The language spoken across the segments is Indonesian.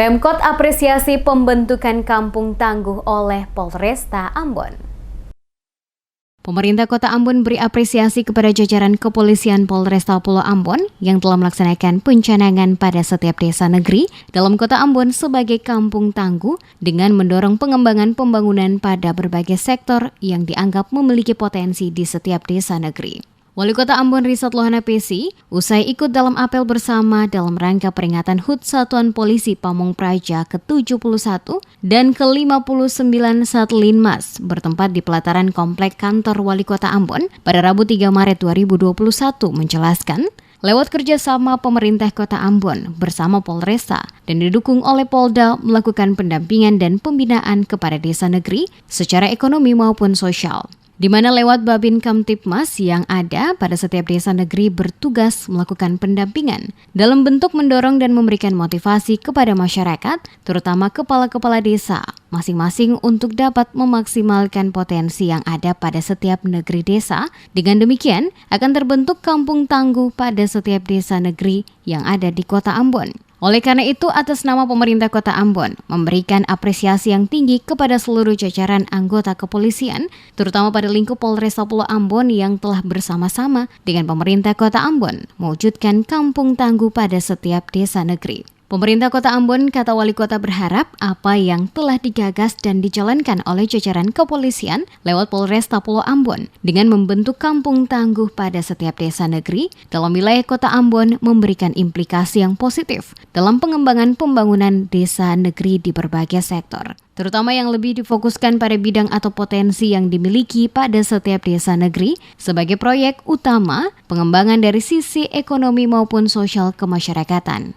Pemkot apresiasi pembentukan Kampung Tangguh oleh Polresta Ambon. Pemerintah Kota Ambon beri apresiasi kepada jajaran Kepolisian Polresta Pulau Ambon yang telah melaksanakan pencanangan pada setiap desa negeri dalam Kota Ambon sebagai Kampung Tangguh dengan mendorong pengembangan pembangunan pada berbagai sektor yang dianggap memiliki potensi di setiap desa negeri. Wali Kota Ambon Risat Lohana Pesi usai ikut dalam apel bersama dalam rangka peringatan HUT Satuan Polisi Pamong Praja ke-71 dan ke-59 Satlinmas bertempat di pelataran Komplek Kantor Wali Kota Ambon pada Rabu 3 Maret 2021 menjelaskan, lewat kerjasama pemerintah Kota Ambon bersama Polresta dan didukung oleh Polda melakukan pendampingan dan pembinaan kepada desa negeri secara ekonomi maupun sosial, di mana lewat Babin Kamtipmas yang ada pada setiap desa negeri bertugas melakukan pendampingan dalam bentuk mendorong dan memberikan motivasi kepada masyarakat, terutama kepala-kepala desa, masing-masing untuk dapat memaksimalkan potensi yang ada pada setiap negeri desa. Dengan demikian, akan terbentuk kampung tangguh pada setiap desa negeri yang ada di Kota Ambon. Oleh karena itu, atas nama pemerintah Kota Ambon, memberikan apresiasi yang tinggi kepada seluruh jajaran anggota kepolisian, terutama pada lingkup Polresta Pulau Ambon yang telah bersama-sama dengan pemerintah Kota Ambon mewujudkan kampung tangguh pada setiap desa negeri. Pemerintah Kota Ambon, kata Wali Kota, berharap apa yang telah digagas dan dijalankan oleh jajaran kepolisian lewat Polresta Pulau Ambon dengan membentuk kampung tangguh pada setiap desa negeri dalam wilayah Kota Ambon memberikan implikasi yang positif dalam pengembangan pembangunan desa negeri di berbagai sektor, terutama yang lebih difokuskan pada bidang atau potensi yang dimiliki pada setiap desa negeri sebagai proyek utama pengembangan dari sisi ekonomi maupun sosial kemasyarakatan.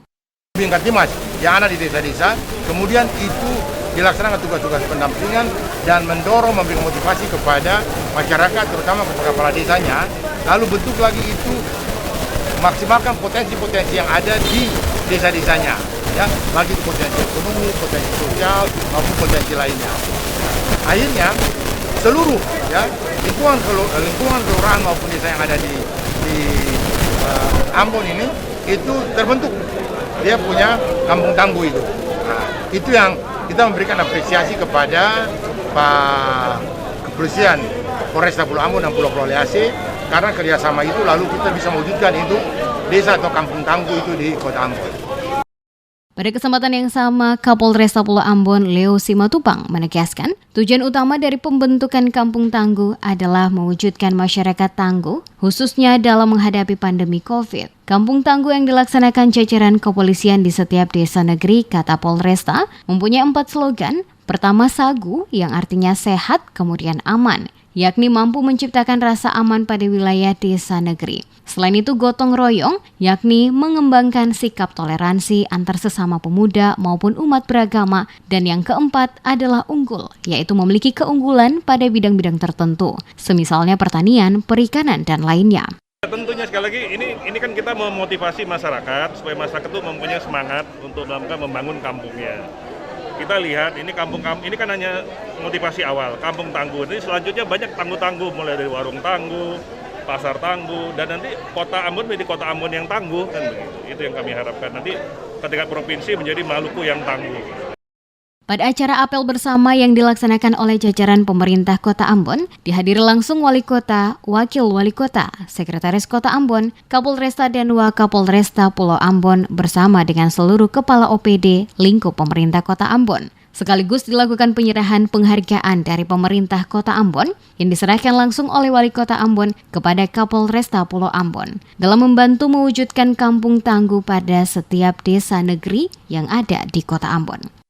Kamtipmas yang ada di desa-desa, kemudian itu dilaksanakan tugas-tugas pendampingan dan mendorong memberikan motivasi kepada masyarakat, terutama kepada kepala desanya, lalu bentuk lagi itu maksimalkan potensi-potensi yang ada di desa-desanya, ya, bagi potensi ekonomi, potensi sosial maupun potensi lainnya. Akhirnya seluruh lingkungan kelurahan maupun desa yang ada di Ambon ini itu terbentuk. Dia punya kampung tangguh itu. Nah, itu yang kita memberikan apresiasi kepada Pak Kepolisian Polresta Pulau Ambon dan Pulau Lease, karena kerjasama itu lalu kita bisa mewujudkan itu desa atau kampung tangguh itu di Kota Ambon. Pada kesempatan yang sama, Kapolresta Pulau Ambon Leo Simatupang menegaskan tujuan utama dari pembentukan Kampung Tangguh adalah mewujudkan masyarakat tangguh, khususnya dalam menghadapi pandemi COVID. Kampung Tangguh yang dilaksanakan jajaran kepolisian di setiap desa negeri, kata Polresta, mempunyai 4 slogan. Pertama, Sagu, yang artinya sehat, kemudian aman, yakni mampu menciptakan rasa aman pada wilayah desa negeri. Selain itu, gotong royong, yakni mengembangkan sikap toleransi antar sesama pemuda maupun umat beragama. Dan yang keempat adalah unggul, yaitu memiliki keunggulan pada bidang-bidang tertentu, semisalnya pertanian, perikanan, dan lainnya. Tentunya sekali lagi ini kan kita memotivasi masyarakat supaya masyarakat itu mempunyai semangat untuk membangun kampungnya. Kita lihat ini kampung-kampung ini kan hanya motivasi awal, kampung tangguh. Ini selanjutnya banyak tangguh-tangguh, mulai dari warung tangguh, pasar tangguh, dan nanti Kota Ambon menjadi Kota Ambon yang tangguh, kan begitu. Itu yang kami harapkan, nanti ketika provinsi menjadi Maluku yang tangguh. Pada acara apel bersama yang dilaksanakan oleh jajaran pemerintah Kota Ambon, dihadiri langsung Wali Kota, Wakil Wali Kota, Sekretaris Kota Ambon, Kapolresta dan Wakapolresta Pulau Ambon bersama dengan seluruh kepala OPD lingkup pemerintah Kota Ambon. Sekaligus dilakukan penyerahan penghargaan dari pemerintah Kota Ambon yang diserahkan langsung oleh Wali Kota Ambon kepada Kapolresta Pulau Ambon dalam membantu mewujudkan kampung tangguh pada setiap desa negeri yang ada di Kota Ambon.